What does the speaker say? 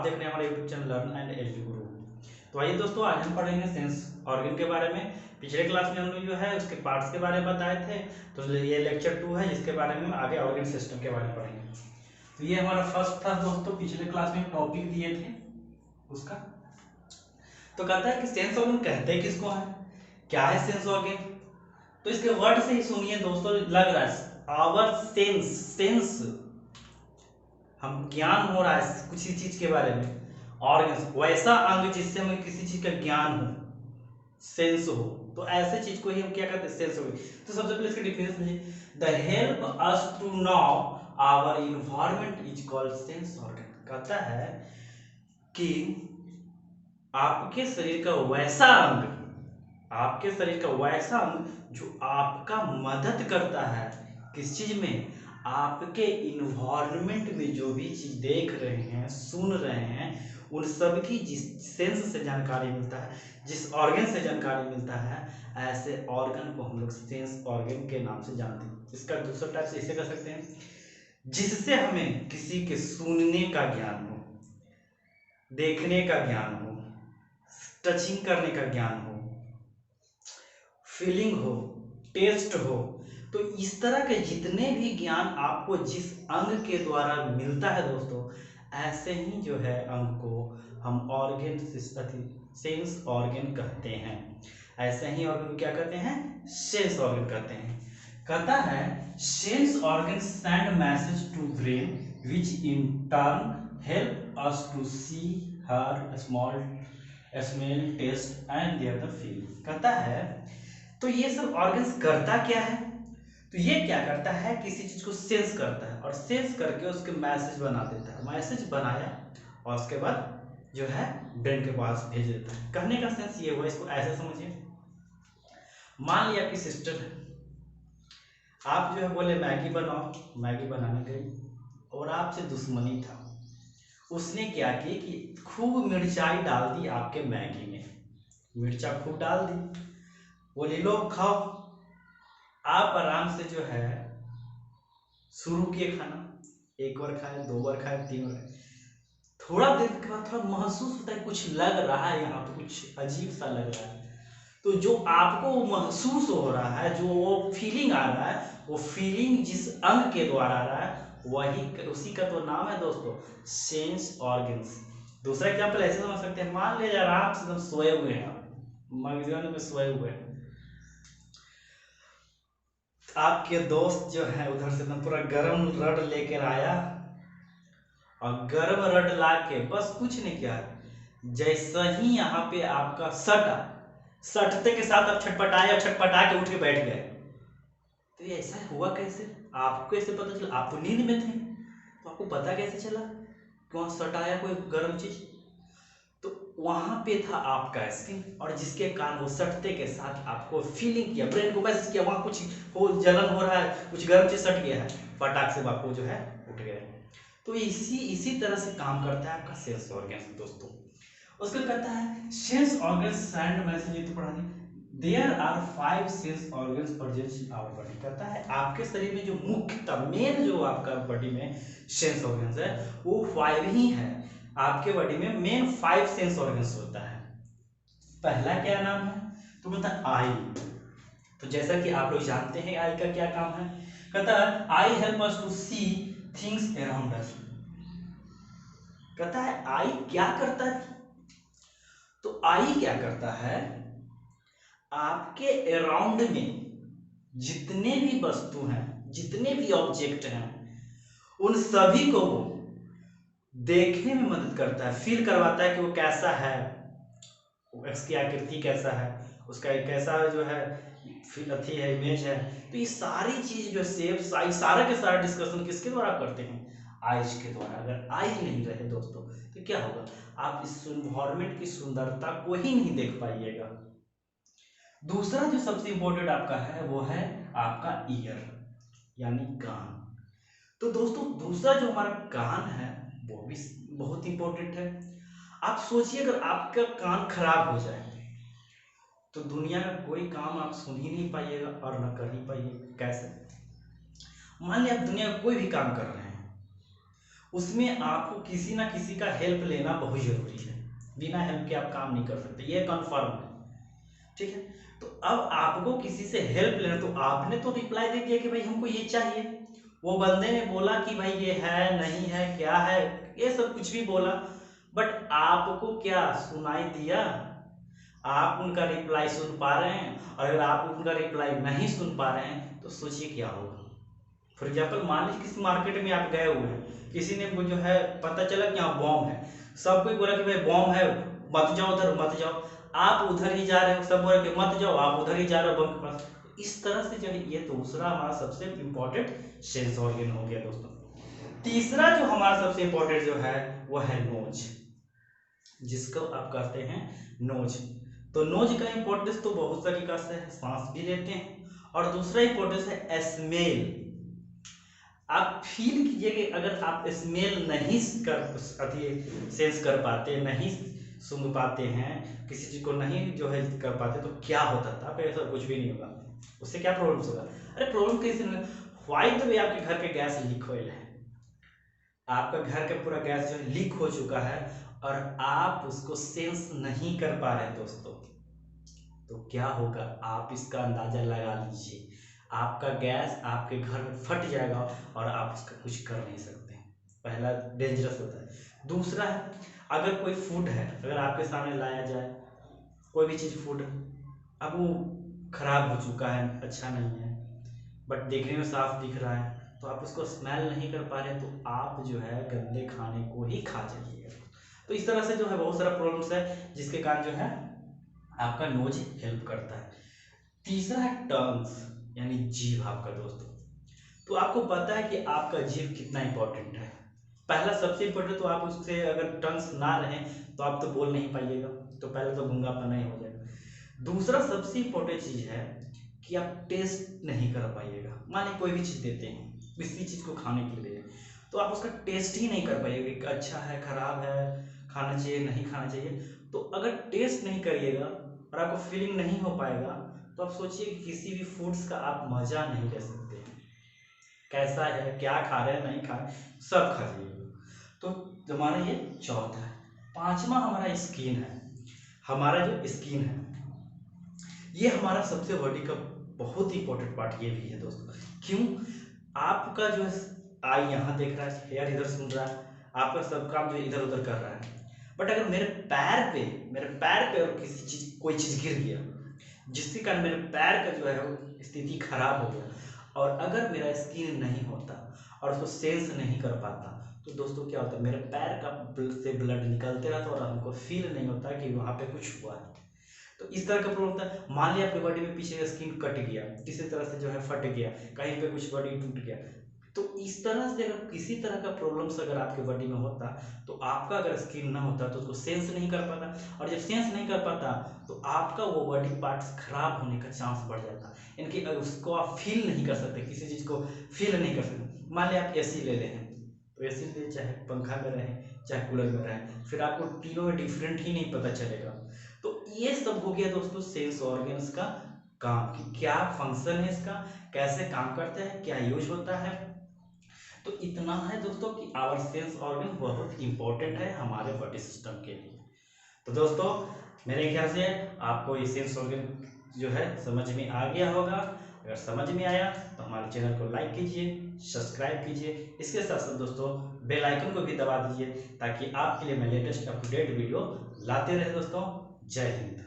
देख रहे हैं हमारे YouTube channel learn and edu गुरु। तो आइए दोस्तों, आज हम पढ़ेंगे सेंस ऑर्गन के बारे में। पिछले क्लास में हम लोग जो है उसके पार्ट्स के बारे में बताए थे, तो ये लेक्चर 2 है जिसके बारे में हम आगे ऑर्गन सिस्टम के बारे में पढ़ेंगे। तो ये हमारा फर्स्ट था दोस्तों, पिछले क्लास में टॉपिक दिए थे उसका। तो कहता है कि सेंस ऑर्गन कहते किसको है, क्या है सेंस ऑर्गन। तो इसके वर्ड से ही सुनिए दोस्तों, लग रहा है आवर सेंस हम ज्ञान हो रहा है किसी चीज के बारे में। ऑर्गन वैसा अंग जिससे हमें किसी चीज का ज्ञान हो, सेंस हो, तो ऐसे चीज को ही हम क्या कहते हैं, सेंस हो। तो सबसे पहले इसका डिफिनेशन समझिए। The help us to know our environment is called sense organ. कहता है कि आपके शरीर का वैसा अंग, आपके शरीर का वैसा अंग जो आपका मदद करता है किस चीज में, आपके इन्वायरमेंट में जो भी चीज देख रहे हैं, सुन रहे हैं, उन सब की जिस सेंस से जानकारी मिलता है, जिस ऑर्गन से जानकारी मिलता है, ऐसे ऑर्गन को हम लोग सेंस ऑर्गन के नाम से जानते हैं। इसका दूसरा टाइप से इसे कर सकते हैं, जिससे हमें किसी के सुनने का ज्ञान हो, देखने का ज्ञान हो, टचिंग करने का ज्ञान हो, फीलिंग हो, टेस्ट हो। तो इस तरह के जितने भी ज्ञान आपको जिस अंग के द्वारा मिलता है दोस्तों, ऐसे ही जो है अंग को हम ऑर्गन सेंस ऑर्गन कहते हैं। ऐसे ही ऑर्गन को क्या कहते हैं, सेंस ऑर्गन कहते हैं। कहता है sense organ send message to brain which in turn help us to see hear smell taste and there the feel. कहता है तो ये सब ऑर्गन्स करता क्या है, तो ये क्या करता है, किसी चीज को सेंस करता है और सेंस करके उसके मैसेज बना देता है। मैसेज बनाया और उसके बाद जो है ब्रेन के पास भेज देता है। कहने का सेंस ये हुआ, इसको ऐसे समझिए। मान लिया कि सिस्टर है, आप जो है बोले मैगी बनाओ, मैगी बनाने गई और आपसे दुश्मनी था। उसने क्या की कि खूब मिर्चाई डाल दी आपके मैगी में, मिर्चा खूब डाल दी, बोली लो खाओ। आप आराम से जो है शुरू किए खाना, एक बार खाए, दो बार खाए, तीन बार। थोड़ा देर के बाद थोड़ा महसूस होता है कुछ लग रहा है, यहाँ पे कुछ अजीब सा लग रहा है। तो जो आपको महसूस हो रहा है, जो वो फीलिंग आ रहा है, वो फीलिंग जिस अंग के द्वारा आ रहा है, वही उसी का तो नाम है दोस्तों सेंस ऑर्गन्स। दूसरा एग्जाम्पल ऐसे समझ सकते हैं, मान लीजिए आराम से एकदम सोए हुए हैं, मगजन में सोए हुए हैं, आपके दोस्त जो है उधर से एकदम पूरा गरम रड लेकर आया और गरम रड ला के बस कुछ नहीं किया, जैसा ही यहाँ पे आपका सटा, सटते के साथ आप छटपटाए और छटपटा के उठ के बैठ गए। तो ये ऐसा हुआ कैसे, आपको कैसे पता चला? आप तो नींद में थे, तो आपको पता कैसे चला कि वहां सटाया कोई गर्म चीज? तो वहां पे था आपका स्किन, और जिसके कारण वो सटते के साथ आपको फीलिंग किया, ब्रेन को मैसेज किया वहां कुछ हो, जलन हो रहा है, कुछ गर्म चीज सट गया है, फटाक से आपको जो है उठ गया। तो इसी तरह से काम करता है आपका सेंस ऑर्गन दोस्तों। उसको कहता है सेंस ऑर्गन सेंड मैसेज, ये तो पढ़ा दिया। There are 5 sense organs present in our body. कहता है आपके शरीर में जो मुख्यतः मेन जो आपका बॉडी में सेंस ऑर्गन्स है वो 5 ही है। आपके बॉडी में मेन 5 सेंस ऑर्गन्स होता है। पहला क्या नाम है, तो बोलता है आई। तो जैसा कि आप लोग जानते हैं आई का क्या काम है, कहता है eye help us to see things around us. कहता है आई क्या करता है, तो आई क्या करता है, आपके अराउंड में जितने भी वस्तु हैं, जितने भी ऑब्जेक्ट हैं, उन सभी को वो देखने में मदद करता है, फील करवाता है कि वो कैसा है, उसकी आकृति कैसा है, उसका एक कैसा जो है अथी है, इमेज है। तो ये सारी चीज जो शेप साइज सारा के सारा डिस्कशन किसके द्वारा करते हैं, आइज के द्वारा। अगर आई नहीं रहे दोस्तों तो क्या होगा, आप इस एनवायरनमेंट की सुंदरता को ही नहीं देख पाइएगा। दूसरा जो सबसे इंपॉर्टेंट आपका है वो है आपका ईयर यानी कान। तो दोस्तों दूसरा जो हमारा कान है वो भी बहुत इंपॉर्टेंट है। आप सोचिए अगर आपका कान खराब हो जाए तो दुनिया का कोई काम आप सुन ही नहीं पाइएगा और न कर ही पाइएगा। कैसे, मान लिया आप दुनिया का कोई भी काम कर रहे हैं, उसमें आपको किसी ना किसी का हेल्प लेना बहुत जरूरी है। बिना हेल्प के आप काम नहीं कर सकते, ये कंफर्म है। ठीक है, तो अब आपको किसी से हेल्प लेना, तो आपने तो रिप्लाई दे दिया कि भाई हमको ये चाहिए, वो बंदे ने बोला कि भाई ये है नहीं है क्या है, ये सब कुछ भी बोला, बट आपको क्या सुनाई दिया? आप उनका रिप्लाई सुन पा रहे हैं? और अगर आप उनका रिप्लाई नहीं सुन पा रहे हैं तो सोचिए क्या होगा। फॉर एग्जाम्पल मान लीजिए किसी मार्केट में आप गए हुए हैं, किसी ने वो जो है पता चला कि यहाँ बॉम्ब है, सबको बोला कि भाई बॉम्ब है मत जाओ उधर मत जाओ, आप उधर ही जा रहे हो, सब बोला कि मत जाओ, आप उधर ही जा रहे हो बम के पास। इस तरह से जो है ये दूसरा हमारा सबसे इंपॉर्टेंट सेंस ऑर्गन हो गया दोस्तों। तीसरा जो हमारा सबसे इंपॉर्टेंट जो है वो है नोज, जिसको आप कहते हैं नोज। तो नोज का इंपॉर्टेंस तो बहुत तरीका से है, सांस भी लेते हैं, और दूसरा इंपॉर्टेंस है स्मेल। आप फील कीजिए कि अगर आप स्मेल नहीं सेंस कर पाते, नहीं सूंघ पाते हैं, किसी चीज को नहीं जो है कर पाते, तो क्या होता था? आपका ऐसा कुछ भी नहीं होगा। उससे क्या प्रॉब्लम्स होगा? अरे प्रॉब्लम कैसे नहीं? व्हाई द वे आपके घर के गैस लीक हो है, आपका घर का पूरा गैस जो है लीक हो चुका है और आप उसको सेंस नहीं कर पा रहे दोस्तों, तो क्या होगा आप इसका अंदाजा लगा लीजिए। आपका गैस आपके घर में फट जाएगा और आप उसका कुछ कर नहीं सकते। पहला डेंजरस होता है। दूसरा है, अगर कोई फूड है, अगर आपके सामने लाया जाए कोई भी चीज़ फूड, अब वो खराब हो चुका है, अच्छा नहीं है, बट देखने में साफ दिख रहा है, तो आप उसको स्मेल नहीं कर पा रहे, तो आप जो है गंदे खाने को ही खा जाइएगा। तो इस तरह से जो है बहुत सारा प्रॉब्लम्स है, जिसके कारण जो है आपका नोज हेल्प करता है। तीसरा है टंग्स, यानी जीभ आपका दोस्तों। तो आपको पता है कि आपका जीभ कितना इंपॉर्टेंट है। पहला सबसे इंपॉर्टेंट, तो आप उससे अगर टंग्स ना रहे तो आप तो बोल नहीं पाइएगा, तो पहले तो गूंगापना ही हो जाएगा। दूसरा सबसे इंपॉर्टेंट चीज है कि आप टेस्ट नहीं कर पाइएगा। मान लीजिए कोई भी चीज देते हैं, किसी चीज को खाने के लिए, तो आप उसका टेस्ट ही नहीं कर पाइएगा कि अच्छा है खराब है, खाना चाहिए नहीं खाना चाहिए। तो अगर टेस्ट नहीं करिएगा और आपको फीलिंग नहीं हो पाएगा, तो आप सोचिए कि किसी भी फूड्स का आप मजा नहीं ले सकते। कैसा है, क्या खा रहे हैं, नहीं खा रहे, सब खा जाइएगा। तो हमारा ये चौथा है। पांचवा हमारा स्किन है। हमारा जो स्किन है ये हमारा सबसे बॉडी का बहुत ही इंपॉर्टेंट पार्ट ये भी है दोस्तों। क्यों? आपका जो आई यहाँ देख रहा है, हेयर इधर सुन रहा है, आपका सब काम जो इधर उधर कर रहा है, बट अगर मेरे पैर पे और किसी चीज कोई चीज गिर गया, जिसके कारण मेरे पैर का जो है वो स्थिति खराब हो गया, और अगर मेरा स्किन नहीं होता और उसको सेंस नहीं कर पाता, तो दोस्तों क्या होता है, मेरे पैर का से ब्लड निकलते रहता और हमको फील नहीं होता कि वहाँ पे कुछ हुआ है। तो इस तरह का प्रॉब्लम होता है। मान लिया आपके बॉडी में पीछे का स्किन कट गया, किसी तरह से जो है फट गया, कहीं पे कुछ बॉडी टूट गया, तो इस तरह से अगर किसी तरह का प्रॉब्लम्स अगर आपके बॉडी में होता, तो आपका अगर स्किन ना होता तो उसको सेंस नहीं कर पाता, और जब सेंस नहीं कर पाता तो आपका वो बॉडी पार्ट्स खराब होने का चांस बढ़ जाता, यानी उसको आप फील नहीं कर सकते, किसी चीज़ को फील नहीं कर सकते। मान लिया आप एसी ले रहे हैं, तो एसी ले चाहे पंखा में रहें चाहे कूलर में रहें, फिर आपको तीनों में डिफरेंट ही नहीं पता चलेगा। तो ये सब हो गया दोस्तों सेंस ऑर्गन्स का काम, कि क्या फंक्शन है इसका, कैसे काम करता है, क्या यूज होता है। तो इतना है दोस्तों कि आवर सेंस ऑर्गन बहुत इंपॉर्टेंट है हमारे बॉडी सिस्टम के लिए। तो दोस्तों मेरे ख्याल से आपको ये सेंस ऑर्गन जो है समझ में आ गया होगा। अगर समझ में आया तो हमारे चैनल को लाइक कीजिए, सब्सक्राइब कीजिए, इसके साथ साथ दोस्तों बेल आइकन को भी दबा दीजिए, ताकि आपके लिए मैं latest up to date video लाते रहे दोस्तों। जय हिंद।